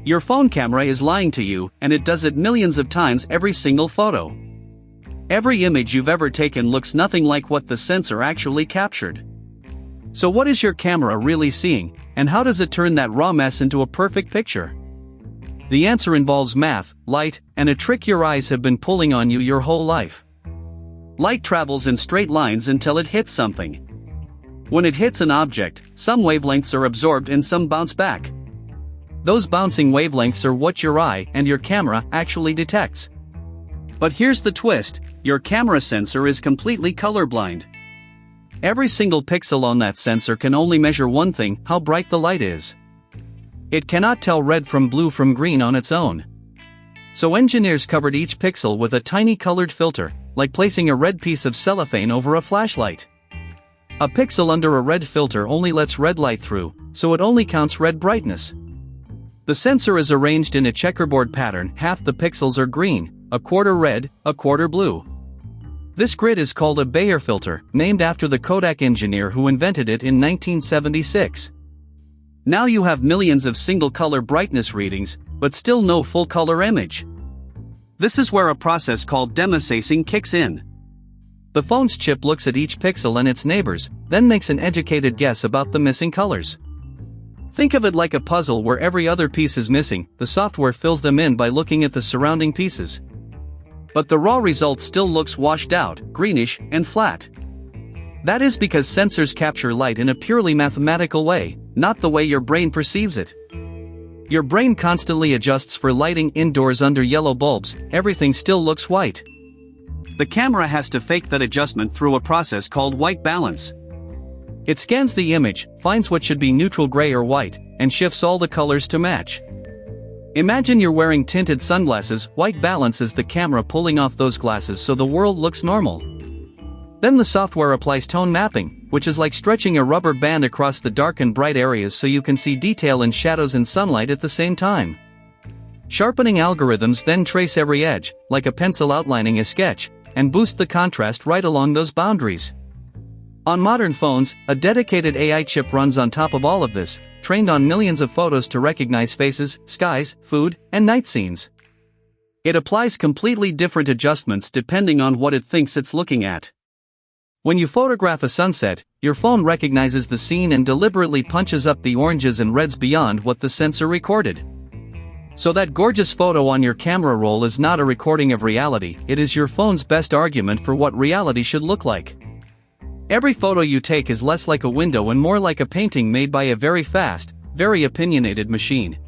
Your phone camera is lying to you, and it does it millions of times every single photo. Every image you've ever taken looks nothing like what the sensor actually captured. So what is your camera really seeing, and how does it turn that raw mess into a perfect picture? The answer involves math, light, and a trick your eyes have been pulling on you your whole life. Light travels in straight lines until it hits something. When it hits an object, some wavelengths are absorbed and some bounce back. Those bouncing wavelengths are what your eye and your camera actually detects. But here's the twist, your camera sensor is completely colorblind. Every single pixel on that sensor can only measure one thing: how bright the light is. It cannot tell red from blue from green on its own. So engineers covered each pixel with a tiny colored filter, like placing a red piece of cellophane over a flashlight. A pixel under a red filter only lets red light through, so it only counts red brightness. The sensor is arranged in a checkerboard pattern: half the pixels are green, a quarter red, a quarter blue. This grid is called a Bayer filter, named after the Kodak engineer who invented it in 1976. Now you have millions of single-color brightness readings, but still no full-color image. This is where a process called demoscasing kicks in. The phone's chip looks at each pixel and its neighbors, then makes an educated guess about the missing colors. Think of it like a puzzle where every other piece is missing. The software fills them in by looking at the surrounding pieces. But the raw result still looks washed out, greenish, and flat. That is because sensors capture light in a purely mathematical way, not the way your brain perceives it. Your brain constantly adjusts for lighting indoors under yellow bulbs. Everything still looks white. The camera has to fake that adjustment through a process called white balance. It scans the image, finds what should be neutral gray or white, and shifts all the colors to match. Imagine you're wearing tinted sunglasses. White balance is the camera pulling off those glasses so the world looks normal. Then the software applies tone mapping, which is like stretching a rubber band across the dark and bright areas so you can see detail in shadows and sunlight at the same time. Sharpening algorithms then trace every edge, like a pencil outlining a sketch, and boost the contrast right along those boundaries. On modern phones, a dedicated AI chip runs on top of all of this, trained on millions of photos to recognize faces, skies, food, and night scenes. It applies completely different adjustments depending on what it thinks it's looking at. When you photograph a sunset, your phone recognizes the scene and deliberately punches up the oranges and reds beyond what the sensor recorded. So that gorgeous photo on your camera roll is not a recording of reality, it is your phone's best argument for what reality should look like. Every photo you take is less like a window and more like a painting made by a very fast, very opinionated machine.